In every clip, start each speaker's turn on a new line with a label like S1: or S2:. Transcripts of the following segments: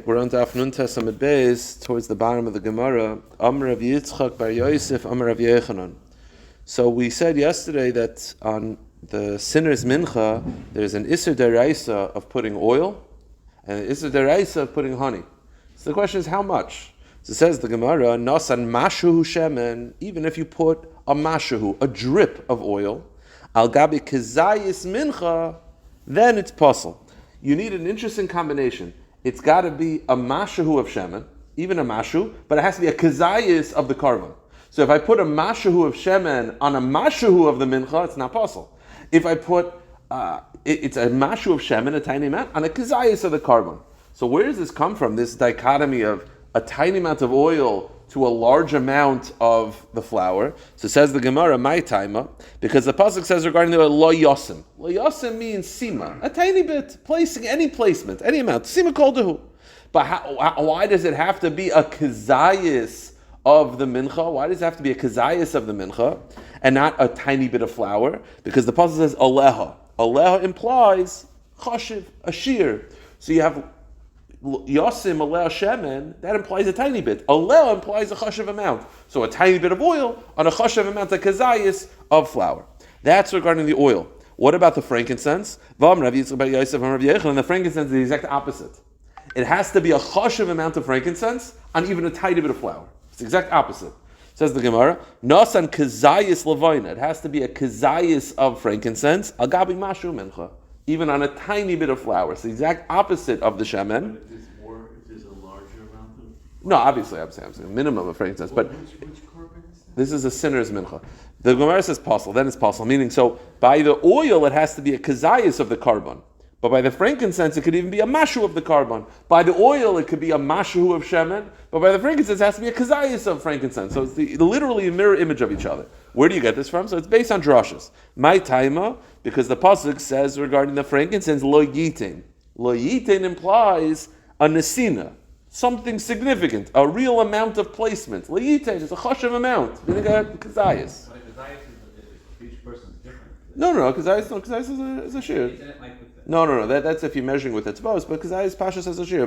S1: We're on Daf Yomi Beis, towards the bottom of the Gemara. Amar Rav Yitzchak bar Yosef, Amar Rav Yechanan. So we said yesterday that on the sinner's mincha, there's an Isser Deraisa of putting oil, and an Isser Deraisa of putting honey. So the question is, how much? So it says the Gemara, Nasan Mashuhu Shemen, even if you put a Mashuhu, a drip of oil, Al Gabi Kezayis Mincha, then it's puzzle. You need an interesting combination. It's got to be a mashahu of shemen, even a mashu, but it has to be a kazayis of the carbon. So if I put a mashahu of shemen on a mashahu of the mincha, it's not possible. If I put, it's a mashu of shemen, a tiny amount, on a kazayis of the carbon. So where does this come from, this dichotomy of a tiny amount of oil to a large amount of the flour? So it says the Gemara, my taima, because the pasuk says regarding the oil, lo yosim. Lo yosim means sima, a tiny bit, placing any placement, any amount. Sima kol dehu. But why does it have to be a kazayis of the mincha? Why does it have to be a kazayis of the mincha and not a tiny bit of flour? Because the pasuk says aleha. Aleha implies chashiv, a shear. So you have Yosim aleh shemen, that implies a tiny bit. Aleh implies a chashav amount. So a tiny bit of oil on a chashav amount, a kazayis of flour. That's regarding the oil. What about the frankincense? And the frankincense is the exact opposite. It has to be a chashav amount of frankincense on even a tiny bit of flour. It's the exact opposite. Says the Gemara, Nasan kazayis levayna. It has to be a kazayis of frankincense. Agabi mashu mincha. Even on a tiny bit of flour. It's the exact opposite of the shemen.
S2: But if there's a larger amount of...
S1: No, obviously, I'm saying a minimum of frankincense. But
S2: which carbon is that?
S1: this is a sinner's mincha. The Gemara says possible, then it's possible. Meaning, so by the oil, it has to be a kazayis of the carbon. But by the frankincense, it could even be a mashu of the carbon. By the oil, it could be a mashu of shemen. But by the frankincense, it has to be a kazayis of frankincense. So it's literally a mirror image of each other. Where do you get this from? So it's based on drashas. My taima, because the pasuk says regarding the frankincense, lo yitin. Lo yitin implies a nesina, something significant, a real amount of placement. Lo yitin is a chashav amount, meaning a kazayis.
S2: But a kazayis is each person's different.
S1: No, kazayis is a shir. No. That's if you're measuring with its bows, but kazayis pasha says a shir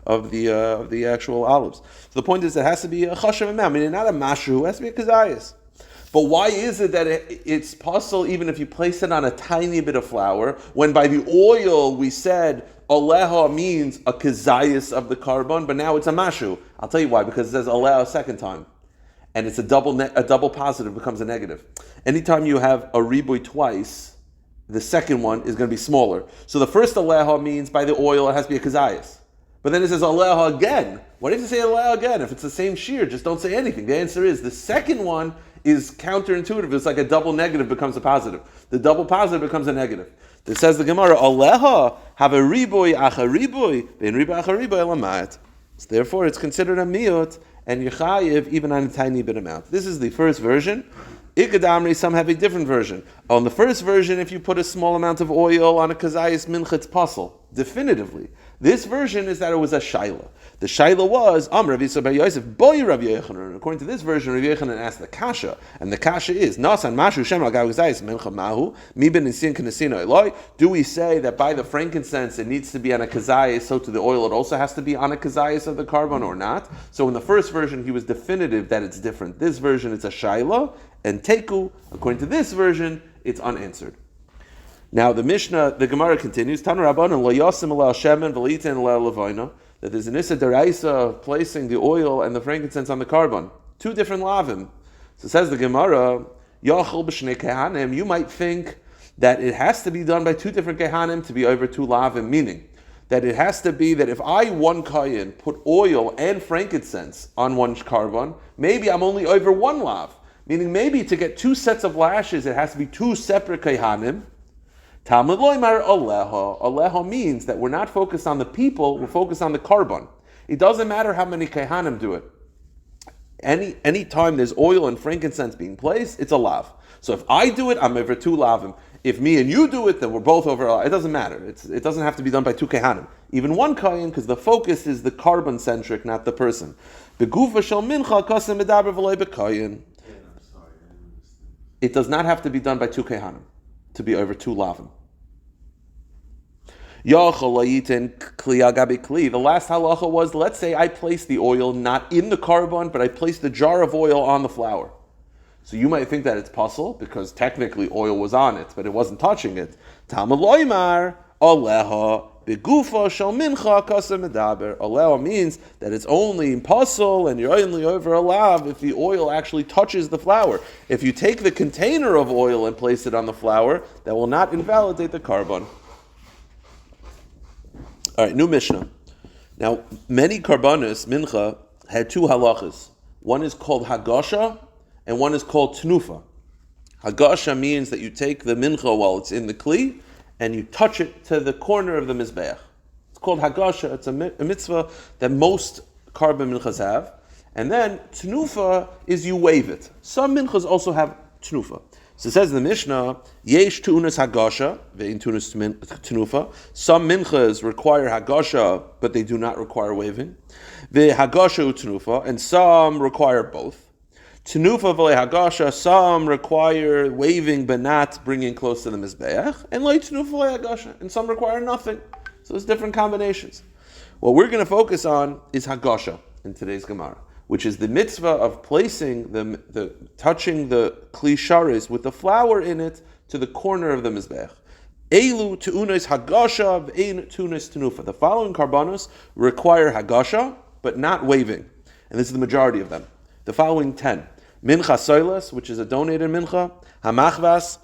S1: of the actual olives. So the point is, it has to be a chashav amount, meaning not a mashu, it has to be a kazayis. But why is it that it's possible even if you place it on a tiny bit of flour, when by the oil we said aleha means a kazayis of the carbon, but now it's a mashu? I'll tell you why, because it says aleha a second time. And it's a double positive becomes a negative. Anytime you have a riboy twice, the second one is going to be smaller. So the first aleha means by the oil it has to be a kazayis. But then it says aleha again. Why did you say aleha again? If it's the same shear, just don't say anything. The answer is the second one is counterintuitive. It's like a double negative becomes a positive. The double positive becomes a negative. It says the Gemara, aleha have a riboy acha riboy, ben riboy acha riboy elamayat. So therefore, it's considered a miut and yechayiv even on a tiny bit amount. This is the first version. Ikadamri, some have a different version. On the first version, if you put a small amount of oil on a kazayis mincha, it's puzzle, definitively. This version is that it was a shaila. The shaila was, Rav Yisrael bar Yosef, boy Rav Yechanan. According to this version, Rav Yechanan asked the kasha, and the kasha is, Nasan mashu shem al kazayis mincha mahu, mi ben nisin k'nesina eloi. Do we say that by the frankincense it needs to be on a kazayis, so to the oil it also has to be on a kazayis of the carbon or not? So in the first version, he was definitive that it's different. This version, it's a shaila, and teku, according to this version, it's unanswered. Now the Mishnah, the Gemara continues, Tanu Rabbanan lo yosim ala shemen v'litin ala levayna, that there's an issa deraisa of placing the oil and the frankincense on the carbon. Two different lavim. So says the Gemara, Yachol b'shnei kehanim, you might think that it has to be done by two different kehanim to be over two lavim, meaning that it has to be that if I, one kayin, put oil and frankincense on one carbon, maybe I'm only over one lav. Meaning maybe to get two sets of lashes, it has to be two separate kehanim. Talmud loymar aleha. Aleha means that we're not focused on the people, we're focused on the carbon. It doesn't matter how many kehanim do it. Any time there's oil and frankincense being placed, it's a lav. So if I do it, I'm over two lavim. If me and you do it, then we're both over. It doesn't matter. It doesn't have to be done by two kehanim. Even one kayin, because the focus is the carbon centric, not the person. Begufa shel mincha kasem medaber v'loy bekayin. It does not have to be done by two kehanim to be over two lavim. Yachol layitin kli agabi kli. The last halacha was, let's say I place the oil not in the carbon, but I place the jar of oil on the flour. So you might think that it's puzzle because technically oil was on it, but it wasn't touching it. Talmud loymar aleha begufa shel mincha kasem medaber. Aleha means that it's only puzzle and you're only over a lav if the oil actually touches the flour. If you take the container of oil and place it on the flour, that will not invalidate the carbon. All right, new Mishnah. Now, many karbanos, mincha, had two halachas. One is called hagasha, and one is called tnufa. Hagasha means that you take the mincha while it's in the kli, and you touch it to the corner of the mizbeach. It's called hagasha. It's a mitzvah that most karban minchas have. And then tnufa is you wave it. Some minchas also have tnufa. So it says in the Mishnah, yesh tu'unas hagasha, ve'in tu'unas tnufa. Some minchas require hagasha, but they do not require waving. Ve'hagasha u'tnufa, and some require both. Tnufa v'le hagasha, some require waving but not bringing close to the mizbeach, and like tnufa v'le hagasha, and some require nothing. So there's different combinations. What we're going to focus on is hagasha in today's Gemara, which is the mitzvah of placing the touching the kli sharis with the flour in it to the corner of the mizbech. Elu tu'unos hagasha v'ein tu'unos tenufa. The following karbanos require hagasha, but not waving, and this is the majority of them. The following 10: mincha soilas, which is a donated mincha; hamachvas,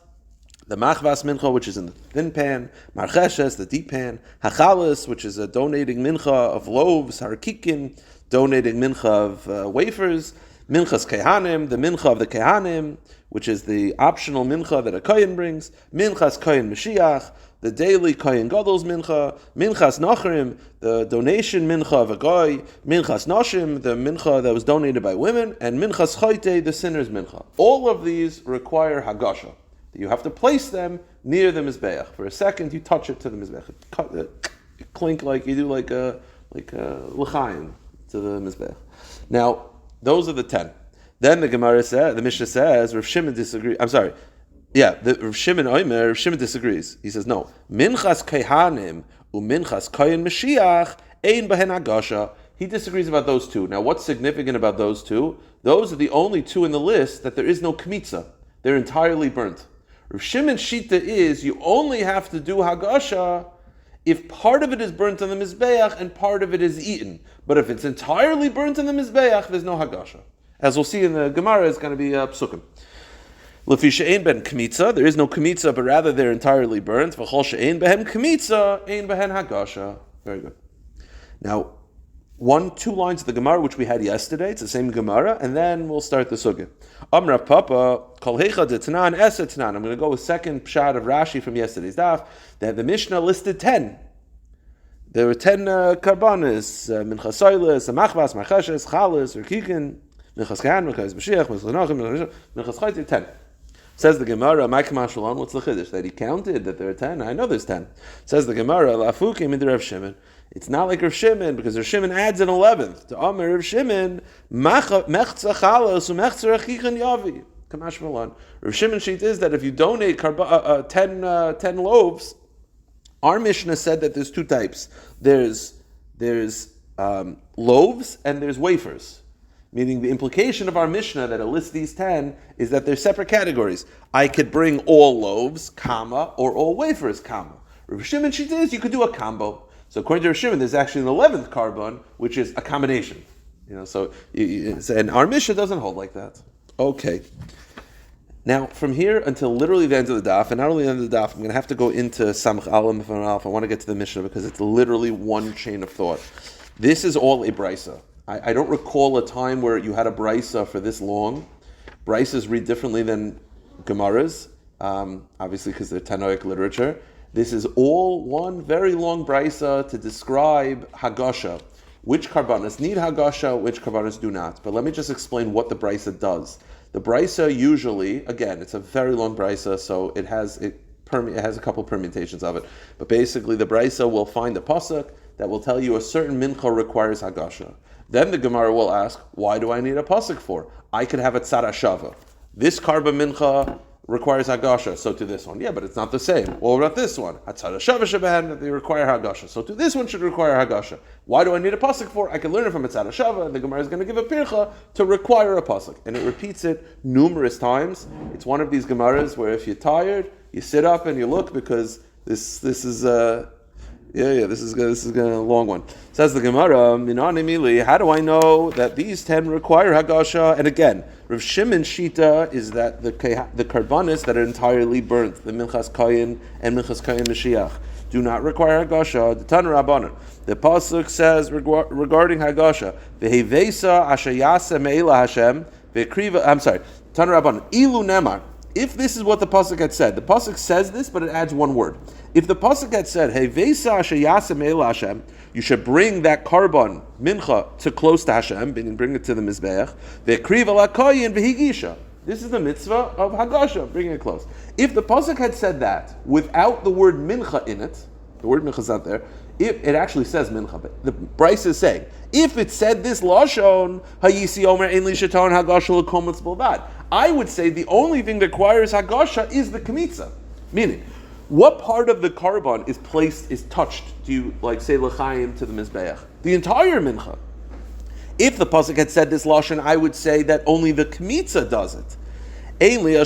S1: the machvas mincha, which is in the thin pan; marcheshes, the deep pan; hachalas, which is a donating mincha of loaves; harkikin, donating mincha of wafers; minchas kehanim, the mincha of the kehanim, which is the optional mincha that a kohen brings; minchas kohen Mashiach, the daily kohen gadol's mincha; minchas nachrim, the donation mincha of a goy; minchas nashim, the mincha that was donated by women; and minchas chayte, the sinner's mincha. All of these require hagasha. You have to place them near the mizbeach. For a second, you touch it to the mizbeach. Clink like you do like a l'chaim to the mizbeach. Now, those are the 10. Then the Gemara says, the Mishnah says, Rav Shimon disagrees. I'm sorry. Yeah, Rav Shimon disagrees. He says, no. Minchas kehanim u'minchas kohen Mashiach ein behen hagasha. He disagrees about those two. Now, what's significant about those two? Those are the only two in the list that there is no kmitza. They're entirely burnt. Rav Shimon's shita is you only have to do hagasha if part of it is burnt on the mizbeach and part of it is eaten. But if it's entirely burnt on the mizbeach, there's no hagasha. As we'll see in the Gemara, it's going to be psukim. Lefi she'ein ben kmitza, there is no kmitza, but rather they're entirely burnt. V'chol she'ein behen kmitza, ein behen hagasha. Very good. Now, 2 lines of the Gemara which we had yesterday. It's the same Gemara, and then we'll start the sugya. Amrav Papa kol heicha d'tanan eset tanan. I'm going to go with second pshat of Rashi from yesterday's daf that the Mishnah listed 10. There were 10 karbanis: minchas soilas, machvas, marcheshes, chalas, urkikin, minchas kehan, minchas Mashiach, minchas nachim, minchas chayte. 10. Says the Gemara, my Kamash Shalom, what's the chiddush? That he counted that there are 10. I know there's 10. Says the Gemara, lafukim in the Rav Shimon. It's not like Rav Shimon, because Rav Shimon adds an 11th. To Amar Rav Shimon, mechza chalas umechza rachichan yavi. Kamash Malon. Rav Shimon sheet is that if you donate 10 loaves, our Mishnah said that there's 2 types. There's loaves and there's wafers. Meaning the implication of our Mishnah that it lists these 10 is that they're separate categories. I could bring all loaves, comma, or all wafers, comma. Rav Shimon sheet is you could do a combo. So according to Rav Shimon, there's actually an 11th carbon, which is a combination. And our Mishnah doesn't hold like that. Okay. Now, from here until literally the end of the daf, and not only the end of the daf, I'm going to have to go into Samach Aleph and Aleph. I want to get to the Mishnah because it's literally one chain of thought. This is all a brisa. I don't recall a time where you had a brisa for this long. Brisas read differently than Gemaras, obviously because they're Tanoic literature. This is all one very long brisa to describe hagasha. Which karbanos need hagasha, which karbanos do not. But let me just explain what the brisa does. The brisa usually, again, it's a very long brisa, so it has a couple permutations of it. But basically, the brisa will find a pasuk that will tell you a certain mincha requires hagasha. Then the Gemara will ask, why do I need a pasuk for? I could have a tzara shava. This karba mincha requires Hagasha, so to this one. Yeah, but it's not the same. What about this one? Hatzara Shava Shebehen, that they require Hagasha. So to this one should require Hagasha. Why do I need a pasuk for? I can learn it from Hatzara Shava, and the Gemara is going to give a pircha to require a pasuk. And it repeats it numerous times. It's one of these Gemaras where if you're tired, you sit up and you look, because this is this is a long one. Says the Gemara, how do I know that these 10 require Hagasha? And again, Rav Shimon Shita is that the karbanis that are entirely burnt, the Minchas Kayin and Minchas Kayin Mashiach, do not require Hagasha. The Tan Rabbanan. The pasuk says regarding Hagasha, Vehevesa Ashayasa Meila Hashem, Vekriva. I'm sorry, Tan Rabbanan. Ilu Nemar. If this is what the pasuk had said, the pasuk says this, but it adds one word. If the pasuk had said, "Hey, Veisa Sheyasem El Hashem," you should bring that carbon mincha to close to Hashem, bring it to the mizbeach. Ve'kriv alakoyin v'higisha. This is the mitzvah of Hagasha, bringing it close. If the pasuk had said that without the word mincha in it, the word mincha is not there. It actually says mincha, but the Bryce is saying, if it said this lashon, hayisi omer ein li shaton hagasha l'kometz b'lvad, I would say the only thing that requires hagasha is the kmitza. Meaning, what part of the carbon is touched? Do you say l'chaim to the mizbeach? The entire mincha. If the pasuk had said this lashon, I would say that only the kmitza does it. Mincha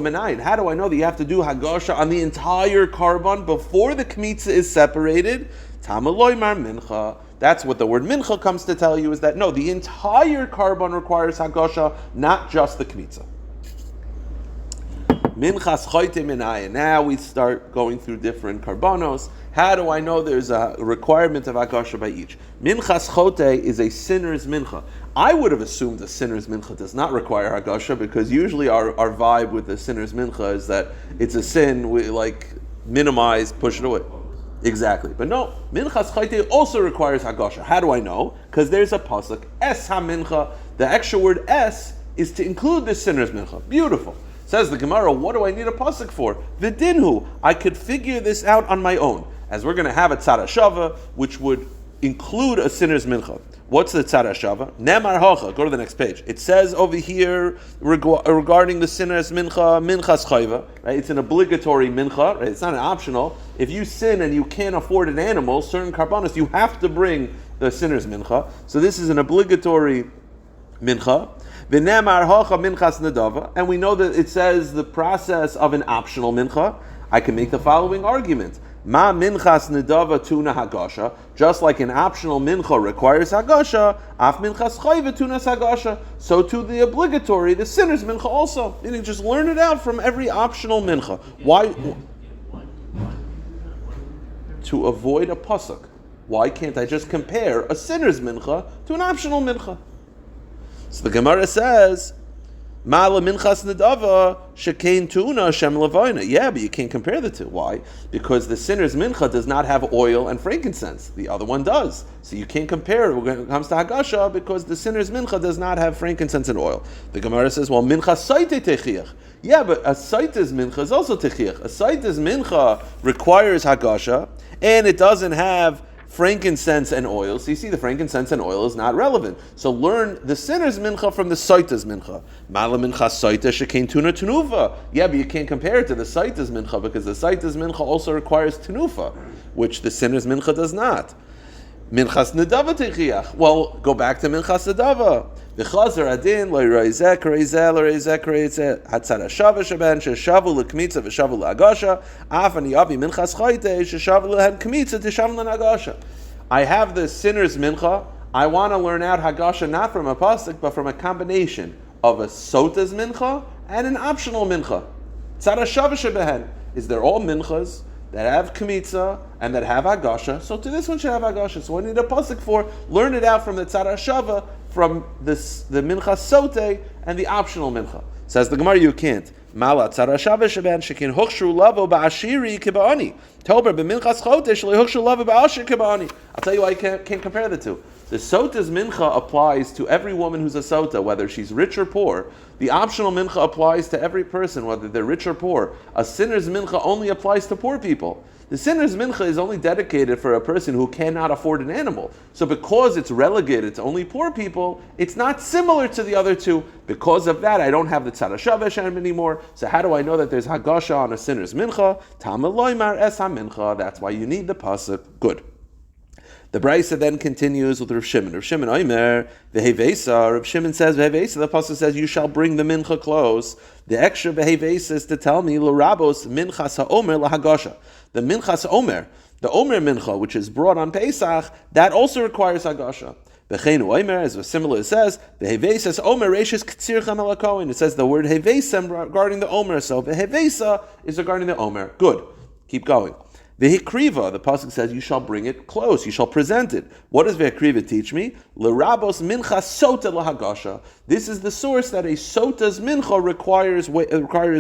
S1: menayin. How do I know that you have to do hagasha on the entire carbon before the kmitza is separated? Tamaloymar mincha. That's what the word mincha comes to tell you, is that no, the entire carbon requires hagasha, not just the kmitza. Minchas choite menayin. Now we start going through different karbanos. How do I know there's a requirement of hagasha by each? Minchas chote is a sinner's mincha. I would have assumed a sinner's mincha does not require hagasha, because usually our vibe with the sinner's mincha is that it's a sin, we minimize, push it away. Exactly. But no, minchas chote also requires hagasha. How do I know? Because there's a pasuk, es ha-mincha. The extra word es is to include the sinner's mincha. Beautiful. Says the Gemara, what do I need a pasuk for? V'dinhu, I could figure this out on my own. As we're going to have a tzara shava, which would include a sinner's mincha. What's the tzara shava? Nemar hocha. Go to the next page. It says over here regarding the sinner's mincha, minchas chayva. Right? It's an obligatory mincha. Right? It's not an optional. If you sin and you can't afford an animal, certain karbanos, you have to bring the sinner's mincha. So this is an obligatory mincha. V'nemar hocha minchas nedava, and we know that it says the process of an optional mincha. I can make the following argument: Ma minchas nedava tuna hagasha. Just like an optional mincha requires hagasha, af minchas chayva tunas hagasha. So to the obligatory, the sinner's mincha also. Meaning, just learn it out from every optional mincha. Why? To avoid a pasuk. Why can't I just compare a sinner's mincha to an optional mincha? So the Gemara says, Ma'ala minchas nedava shekein tuna shem levayna. Yeah, but you can't compare the two. Why? Because the sinner's mincha does not have oil and frankincense. The other one does. So you can't compare it when it comes to hagasha, because the sinner's mincha does not have frankincense and oil. The Gemara says, well, minchas saite techiach. Yeah, but a saite's mincha is also techiach. A saite's mincha requires hagasha, and it doesn't have frankincense and oil. So you see, the frankincense and oil is not relevant. So learn the sinner's mincha from the saita's mincha. Mala mincha saita shekein tuna tenuva. Yeah, but you can't compare it to the saita's mincha, because the saita's mincha also requires tenufa, which the sinner's mincha does not. Minchas nedava techiach. Well, go back to minchas nedava. V'chazer adin lo'reizeh kreizeh lo'reizeh kreizeh hatzara shava sheben sheshavu l'kmitza v'shavu l'hagasha af ani avi minchas chayte sheshavu l'hen kmitza tishavu l'hagasha. I have the sinner's mincha. I want to learn out hagasha not from a pasuk, but from a combination of a sota's mincha and an optional mincha. Tzara shava sheben. Is there all minchas that have kmitza and that have hagasha? So to this one should have hagasha. So what do I need a pasuk for? Learn it out from the tzara shava, from the mincha sote and the optional mincha. Says the Gemara, you can't. Mala tzara shava sheben shekin hochshu lavo ba'ashiri kiba'ani. Tober b'minchas chote shli hochshu lavo ba'ashir kiba'ani. I'll tell you why I can't compare the two. The sota's mincha applies to every woman who's a sota, whether she's rich or poor. The optional mincha applies to every person, whether they're rich or poor. A sinner's mincha only applies to poor people. The sinner's mincha is only dedicated for a person who cannot afford an animal. So because it's relegated to only poor people, it's not similar to the other two. Because of that, I don't have the tzad hashaveh anymore. So how do I know that there's hagasha on a sinner's mincha? Tama loymar es ha-mincha. That's why you need the pasuk. Good. The Brisa then continues with Rav Shimon. Rav Shimon Omer, v'hevesa. Rav Shimon says, v'hevesa. The pasuk says, you shall bring the mincha close. The extra v'hevesa is to tell me, l'rabos minchas ha'omer lahagasha. The minchas omer, the omer mincha, which is brought on Pesach, that also requires hagasha. V'cheinu omer, as similar it says, v'hevesa omer reishis k'tzir chamel hakohen. It says the word hevesa regarding the omer. So v'hevesa is regarding the omer. Good. Keep going. V'hikriva, the pasuk says, you shall bring it close, you shall present it. What does v'hikriva teach me? L'rabos mincha sota lahagasha. This is the source that a sota's mincha requires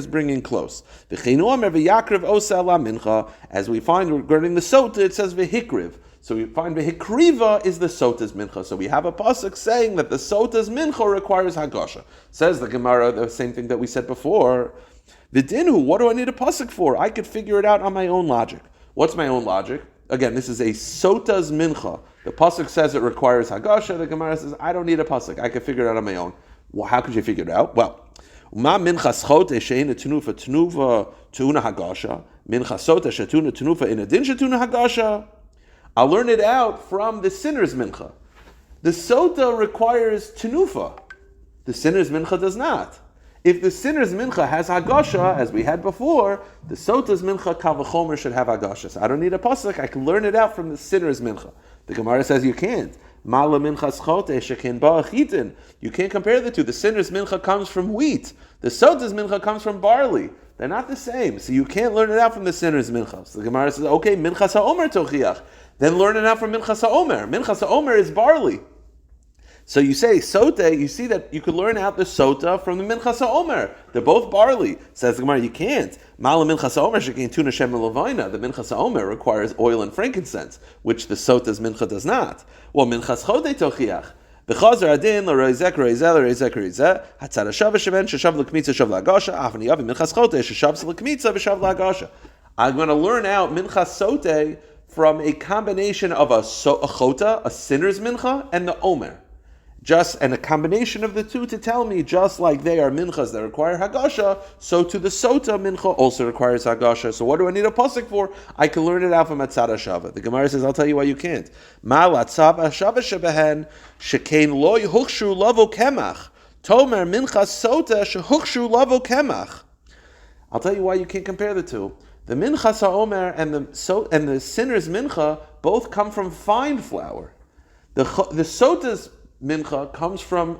S1: bringing close. V'cheinu omer v'yakriv osa la mincha. As we find regarding the sota, it says v'hikriv. So we find v'hikriva is the sota's mincha. So we have a pasuk saying that the sota's mincha requires hagasha. Says the Gemara, the same thing that we said before. V'dinu, what do I need a pasuk for? I could figure it out on my own logic. What's my own logic? Again, this is a sota's mincha. The pasuk says it requires hagasha. The Gemara says, I don't need a pasuk. I can figure it out on my own. Well, how could you figure it out? Well, ma minchas chote she'ena tenufa teuna hagasha. Minchas sota shetuna tenufa in adin shetuna hagasha. I'll learn it out from the sinner's mincha. The sota requires tenufa. The sinner's mincha does not. If the sinner's mincha has hagasha, as we had before, the sota's mincha kal v'chomer should have hagasha. So I don't need a pasuk. I can learn it out from the sinner's mincha. The Gemara says you can't. Mala minchas chote shekin ba'achitin. You can't compare the two. The sinner's mincha comes from wheat. The sota's mincha comes from barley. They're not the same. So you can't learn it out from the sinner's mincha. So the Gemara says, okay, minchas ha'omer tochiach. Then learn it out from minchas ha'omer. Minchas ha'omer is barley. So you say sota, you see that you could learn out the sota from the minchas ha'omer. They're both barley. Says the Gemara, you can't. Mala minchas ha'omer shekein tuna shem levina. The minchas ha'omer requires oil and frankincense, which the sota's mincha does not. Well, minchas chote tochiach. B'chazer adin l'roizek roizel l'roizek roizeh hatzad hashav sheven sheshav l'kmitza shav l'hagasha afani yavi minchas chote sheshav l'kmitza v'shav l'hagasha. I'm going to learn out minchas sote from a combination of a chota, a sinner's mincha, and the omer. And a combination of the two to tell me, just like they are minchas that require hagasha, so to the sota mincha also requires hagasha. So what do I need a pasuk for? I can learn it out from atzad hashava. The Gemara says, I'll tell you why you can't. Ma latzav hashava shebehen shekein loy hukshu lavo kemach tomer minchas sota shehukshu lavo kemach. I'll tell you why you can't compare the two. The minchas ha'omer and the sinner's mincha both come from fine flour. The sota's mincha comes from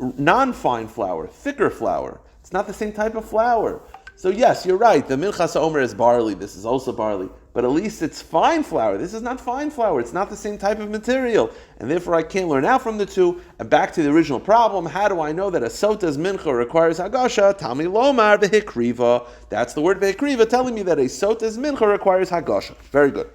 S1: non-fine flour, thicker flour. It's not the same type of flour. So yes, you're right. The minchas ha'omer is barley. This is also barley. But at least it's fine flour. This is not fine flour. It's not the same type of material. And therefore I can't learn out from the two. And back to the original problem, how do I know that a sota's mincha requires hagasha? Tami lomar v'hikriva. That's the word v'hikriva telling me that a sota's mincha requires hagasha. Very good.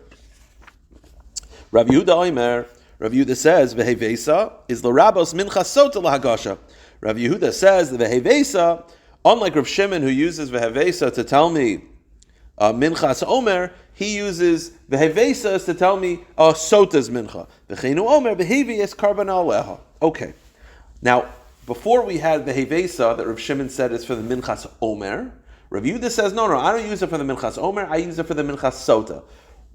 S1: Rav Yehuda Omer. Rav Yehuda says, v'hevesa is l'rabos minchas sota lahagasha. Rav Yehuda says, the v'hevesa, unlike Rav Shimon who uses v'hevesa to tell me minchas omer, he uses v'hevesa to tell me sota's mincha. V'cheinu omer v'hevi es karban aleha. Okay. Now, before we had v'hevesa that Rav Shimon said is for the minchas omer, Rav Yehuda says, no, I don't use it for the minchas omer, I use it for the minchas sota.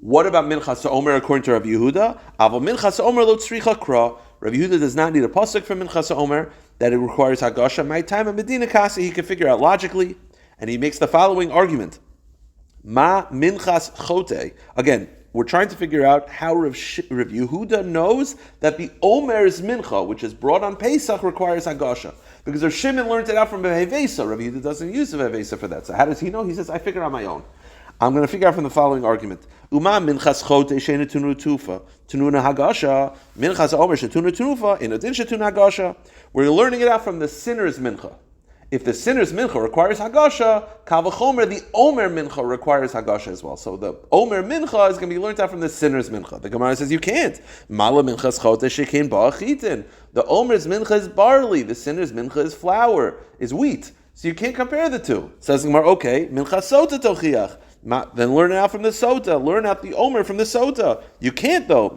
S1: What about minchas omer according to Rav Yehuda? Avo minchas omer lo tzricha kra. Rav Yehuda does not need a pasuk for minchas omer that it requires hagasha. My time in Medina Kasi he can figure out logically, and he makes the following argument: Ma minchas chote. Again, we're trying to figure out how Rav Yehuda knows that the omer's mincha, which is brought on Pesach, requires hagasha. Because Rav Shimon learned it out from v'hevesa. Rav Yehuda doesn't use v'hevesa for that. So how does he know? He says, I figure out my own. I'm going to figure out from the following argument. Uma minchas chote she'ena tunu tufa tununa hagasha minchas omer shetuna tufa in adin shetuna hagasha. We're learning it out from the sinner's mincha. If the sinner's mincha requires hagasha, kal v'chomer the omer mincha requires hagasha as well. So the omer mincha is going to be learned out from the sinner's mincha. The Gemara says you can't. Mala minchas chote shekein ba'achitin. The omer's mincha is barley. The sinner's mincha is flour, is wheat. So you can't compare the two. Says the Gemara, okay, minchas sota tochiach. Then learn it out from the sota. Learn out the omer from the sota. You can't though.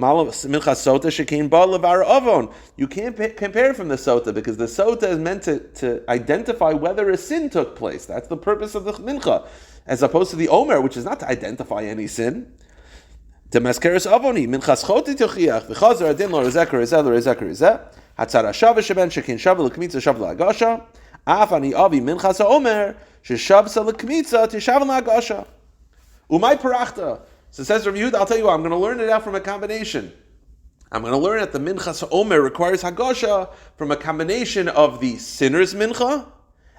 S1: You can't compare from the sota because the sota is meant to identify whether a sin took place. That's the purpose of the mincha, as opposed to the omer, which is not to identify any sin. Demaskeres avoni minchas choti tochiach v'chazer adin lo rezeker rezeh lo rezeker rezeh hatzara shava sheben shekin shava l'kmitza shava l'hagasha af ani avi minchas haomer sheshavsa l'kmitza tishav l'hagasha umay parachta. So says Rabbi Yehuda, I'll tell you what, I'm going to learn it out from a combination. I'm going to learn that the minchas haomer requires hagasha from a combination of the sinner's mincha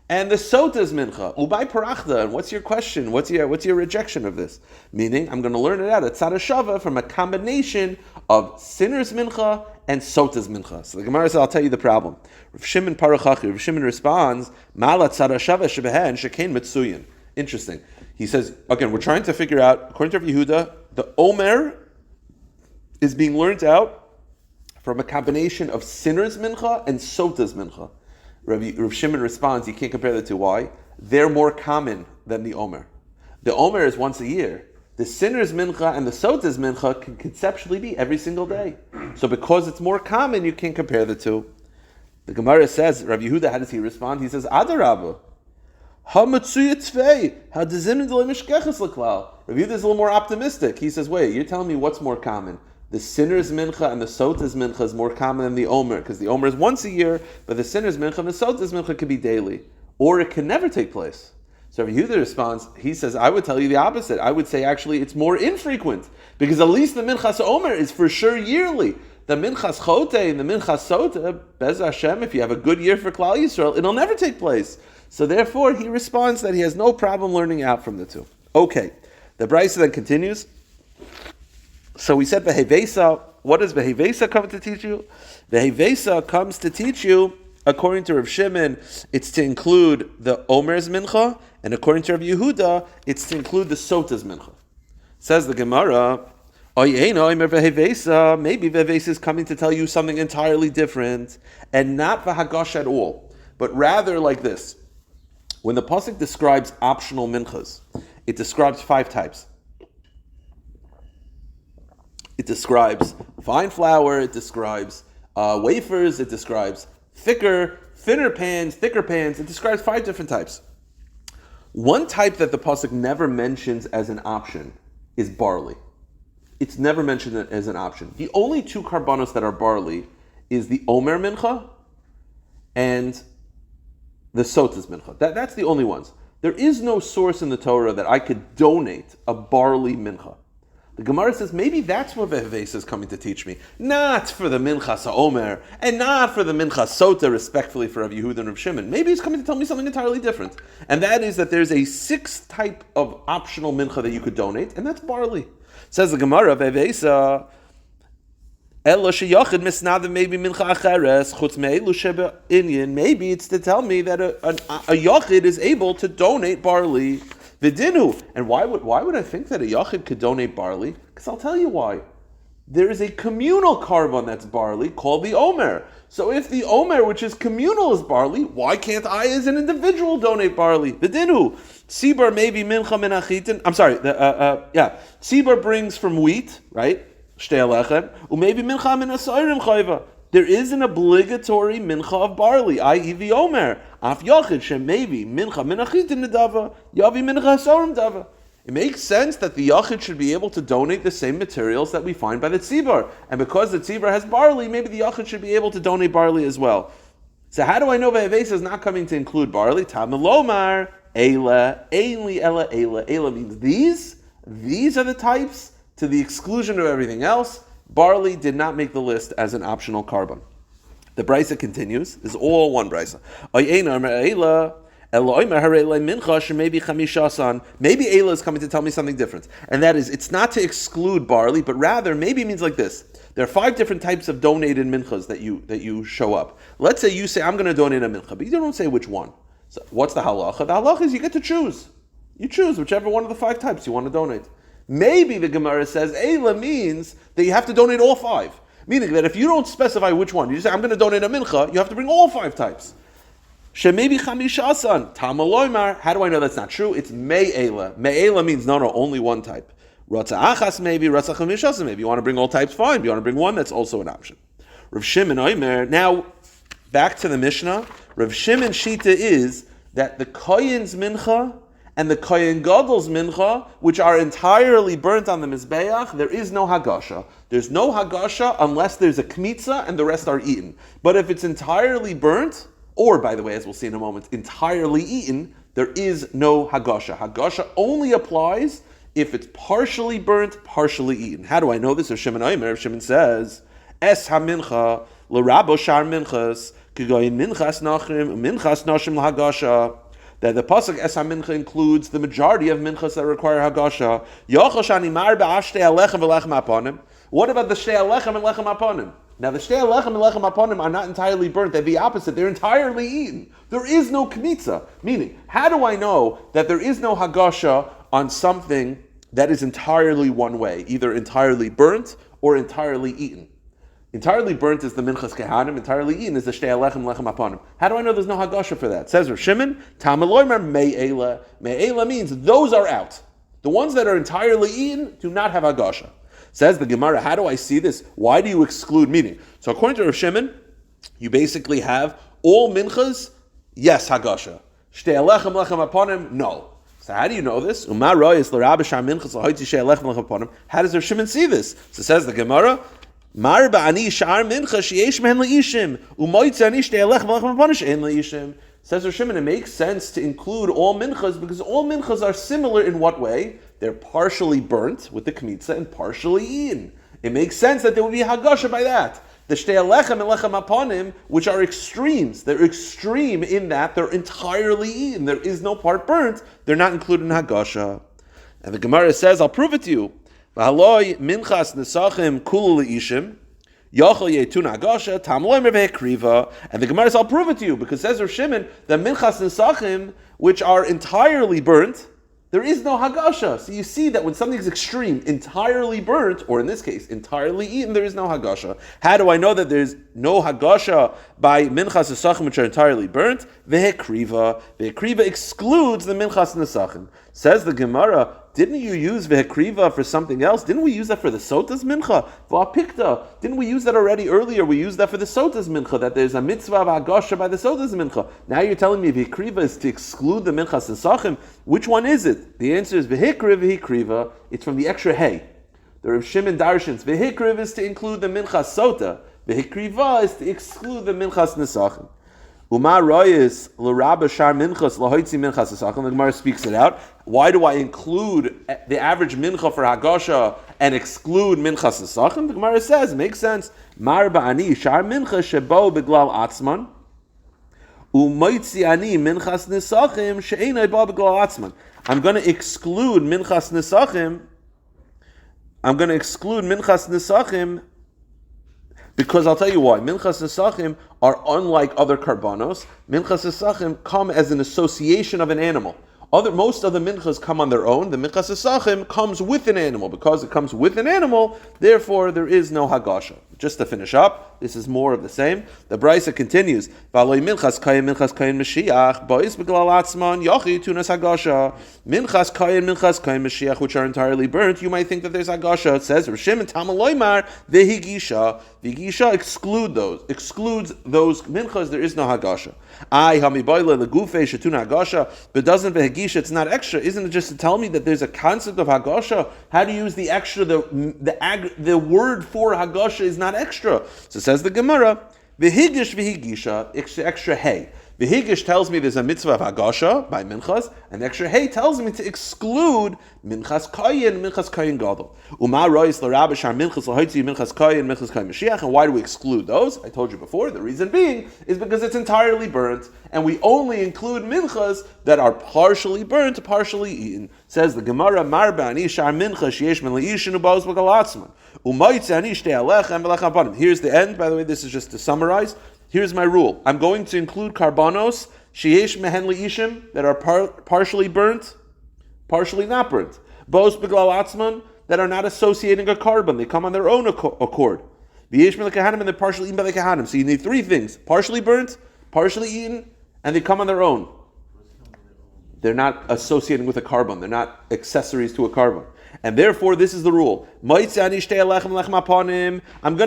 S1: and the sota's mincha. Ubay parachta. And what's your question? What's your rejection of this? Meaning, I'm going to learn it out at tzara shava from a combination of sinner's mincha and sota's mincha. So the Gemara says, I'll tell you the problem. Rav Shimon parachachi. Rav Shimon responds, Mala tzara shava shebehen shekain mitzuyin. Interesting. He says, again, we're trying to figure out, according to Rav Yehuda, the omer is being learned out from a combination of sinner's mincha and sota's mincha. Rav Shimon responds, you can't compare the two. Why? They're more common than the omer. The omer is once a year. The sinner's mincha and the sota's mincha can conceptually be every single day. So because it's more common, you can't compare the two. The Gemara says, Rav Yehuda, how does he respond? He says, Adarabba. Rav Yehuda is a little more optimistic. He says, wait, you're telling me what's more common? The sinner's mincha and the sota's mincha is more common than the omer, because the omer is once a year, but the sinner's mincha and the sota's mincha can be daily. Or it can never take place. So Rabbi Yehuda responds, he says, I would tell you the opposite. I would say actually it's more infrequent, because at least the minchas omer is for sure yearly. The minchas chote and the minchas sota, Bez Hashem, if you have a good year for Klal Yisrael, it'll never take place. So therefore he responds that he has no problem learning out from the two. Okay, the Brisa then continues. So we said Vehevesa. What does Vehevesa come to teach you? Vehevesa comes to teach you, according to Rav Shimon, it's to include the Omer's mincha, and according to Rav Yehuda, it's to include the Sota's mincha. Says the Gemara, maybe Vehevesa is coming to tell you something entirely different, and not Vahagosh at all, but rather like this. When the pasuk describes optional minchas, it describes 5 types. It describes fine flour, it describes wafers, it describes thinner pans, thicker pans. It describes 5 different types. One type that the pasuk never mentions as an option is barley. It's never mentioned as an option. The only 2 karbanos that are barley is the omer mincha and the sota's mincha. That's the only ones. There is no source in the Torah that I could donate a barley mincha. The Gemara says, maybe that's what Vehevesa is coming to teach me. Not for the Minchas HaOmer, and not for the Minchas Sota, respectfully for Rav Yehuda and Rav Shimon. Maybe he's coming to tell me something entirely different. And that is that there's a 6th type of optional mincha that you could donate, and that's barley. Says the Gemara, Vehevesa, maybe it's to tell me that a yachid is able to donate barley. Vidinu. And why would I think that a yachid could donate barley? Because I'll tell you why. There is a communal carbon that's barley called the omer. So if the omer, which is communal, is barley, why can't I as an individual donate barley? Vidinu. Tzibur maybe mincha menachitin. I'm sorry. Tzibur brings from wheat, right? Shtei alechem. Umaybe mincha menasayrim chayva. There is an obligatory mincha of barley, i.e. the omer. Af yachid shemaybe mincha menachitin nedava, yavi mincha hasarim dava. It makes sense that the yachid should be able to donate the same materials that we find by the tzibur. And because the tzibur has barley, maybe the yachid should be able to donate barley as well. So how do I know Vehevesa is not coming to include barley? Tamelomar, Eila, Einli, Ela, Eila. Eila means these are the types to the exclusion of everything else. Barley did not make the list as an optional carbon. The brisa continues. This is all one brisa. Maybe Eila is coming to tell me something different. And that is, it's not to exclude barley, but rather, maybe it means like this. There are 5 different types of donated minchas that you show up. Let's say you say, I'm going to donate a mincha, but you don't say which one. So what's the halacha? The halacha is you get to choose. You choose whichever one of the 5 types you want to donate. Maybe the Gemara says Eila means that you have to donate all 5. Meaning that if you don't specify which one, you just say, I'm going to donate a mincha, you have to bring all 5 types. Shemaybe chamishasan. Tamaloymar. How do I know that's not true? It's me'ela. Me'ela means no, only one type. Ratza achas maybe, ratza chamishasan maybe. You want to bring all types, fine. You want to bring one, that's also an option. Rav Shimon Omer. Now, back to the Mishnah. Rav Shimon Shita is that the Kohen's mincha and the Kohen Gadol's mincha, which are entirely burnt on the Mizbeach, there is no Hagasha. There's no Hagasha unless there's a Kmitza and the rest are eaten. But if it's entirely burnt, or by the way, as we'll see in a moment, entirely eaten, there is no Hagasha. Hagasha only applies if it's partially burnt, partially eaten. How do I know this? Rav Shimon Omer, Rav Shimon says, Es ha-mincha, l'rabo shar minchas, k'goyin minchas nachrim, minchas nashim l'hagasha. That the pasuk Es ha-mincha includes the majority of minchas that require hagasha. Yochel shani mar ba'af shtei alechem v'lechem aponim. What about the shtei alechem and lechem aponim? Now the shtei alechem and lechem aponim are not entirely burnt. They're the opposite. They're entirely eaten. There is no kmitza. Meaning, how do I know that there is no hagasha on something that is entirely one way, either entirely burnt or entirely eaten? Entirely burnt is the minchas kehanim, entirely eaten is the shtei alechem lechem aponim. How do I know there's no hagasha for that? Says Rav Shimon, Tamaloymer me'ela. Me'ela means those are out. The ones that are entirely eaten do not have hagasha. Says the Gemara, how do I see this? Why do you exclude meaning? So according to Rav Shimon, you basically have all minchas, yes, hagasha. Shtei alechem lechem aponim, no. So how do you know this? How does Rav Shimon see this? So says the Gemara, Mar ba'ani shar mincha sheyesh mehen leishim, umoitze ani shtei alechem lechem aponim she'en leishim. Says Rav Shimon, it makes sense to include all minchas because all minchas are similar in what way? They're partially burnt with the kmitza and partially eaten. It makes sense that there would be hagasha by that. The shtei alechem and lechem aponim, which are extremes, they're extreme in that they're entirely eaten. There is no part burnt. They're not included in hagasha. And the Gemara says, I'll prove it to you. V'haloi minchas nesachim kulu leishim, yachol yetun hagasha tam loimer v'hekriva. And the Gemara says, I'll prove it to you, because says Rav Shimon, the minchas nesachim, which are entirely burnt, there is no hagasha. So you see that when something is extreme, entirely burnt, or in this case, entirely eaten, there is no hagasha. How do I know that there's no hagasha by minchas nesachim which are entirely burnt? V'hekriva. V'hekriva excludes the minchas nesachim. Says the Gemara, didn't you use v'hekriva for something else? Didn't we use that for the sotas mincha? V'apikta. Didn't we use that already earlier? We used that for the sotas mincha, that there's a mitzvah of hagasha by the sotas mincha. Now you're telling me v'hekriva is to exclude the minchas nesachim. Which one is it? The answer is v'hekriva. It's from the extra hay. The Rav Shimon darshins. V'hekriv is to include the minchas sota. V'hekriva is to exclude the minchas nesachim. Umar royis l'rabba shar minchas lahoitzi minchas nesachim. The Gemara speaks it out. Why do I include the average mincha for hagasha and exclude minchas nesachim? The Gemara says, it makes sense. Mar ba'ani shar mincha shebo beglal atzman. Umoitzi ani minchas nesachim she'enai ba beglal atzman. I'm going to exclude minchas nesachim because I'll tell you why. Minchas nesachim are unlike other karbanos. Minchas nesachim come as an association of an animal. Most of the minchas come on their own. The minchas nesachim comes with an animal. Because it comes with an animal, therefore there is no hagasha. Just to finish up, this is more of the same. The Brisa continues, V'aloi minchas kayin Mashiach, bo'is b'glal atzman, yochi tunas hagasha. Minchas kayin Mashiach, which are entirely burnt, you might think that there's hagasha. It says, Rishim and Tamaloymar, v'higisha. V'higisha excludes those minchas, there is no hagasha. Ay, hamiboyle legufe shetun hagasha, but doesn't v'higisha, it's not extra. Isn't it just to tell me that there's a concept of hagasha? How do you use the extra, the word for hagasha is not extra. So says the Gemara, v'higisha, extra hay. V'higish tells me there's a mitzvah of hagasha by minchas, and extra hay tells me to exclude minchas kayin gadol. Uma rois l'rabbi shar minchas l'hoitzi minchas kayin Mashiach. And why do we exclude those? I told you before. The reason being is because it's entirely burnt, and we only include minchas that are partially burnt, partially eaten. Says the Gemara, marba ani shar minchas sheyesh men leishin u'baos b'galatzman u'moitze ani shtei alechem v'lechem aponim. Here's the end. By the way, this is just to summarize. Here's my rule. I'm going to include karbanos, sheyesh mehen leishim, that are partially burnt, partially not burnt. Bos beglal atzman, that are not associating a carbon. They come on their own accord. V'yesh mehen lekehanim, and they're partially eaten by the kehanim. So you need three things. Partially burnt, partially eaten, and they come on their own. They're not associating with a carbon. They're not accessories to a carbon. And therefore, this is the rule. I'm going to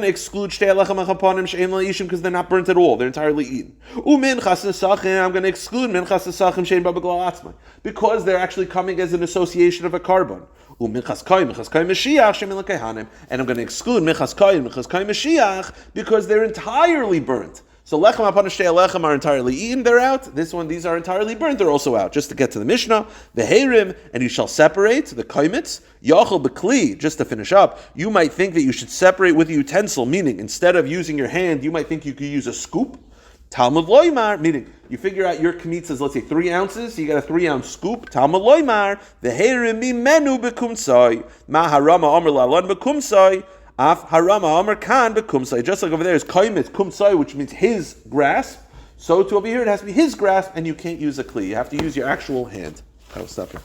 S1: exclude shtei alechem achaponim she'en la'ishim because they're not burnt at all. They're entirely eaten. Uminchas nesachim, I'm going to exclude minchas nesachim she'en b'beglal atzmai because they're actually coming as an association of a carbon. Uminchas kayim Mashiach she'en l'kehanim, and I'm going to exclude minchas kayim Mashiach because they're entirely burnt. So lechem upon shtei alechem are entirely eaten, they're out. These are entirely burnt, they're also out. Just to get to the Mishnah, the Heirim, and you shall separate the kaimitz, yachol bekli, just to finish up, you might think that you should separate with a utensil, meaning instead of using your hand, you might think you could use a scoop. Talmud loymar, meaning you figure out your kmitz is, let's say, 3 ounces, so you got a 3-ounce scoop. Talmud loymar, the Heirim mimenu bekumsai, ma harama omer lalon bekumsai, Af harama amar kan bekumsai. Just like over there is kaimet kumsai, which means his grasp. So to over here it has to be his grasp, and you can't use a kli. You have to use your actual hand. I will stop here.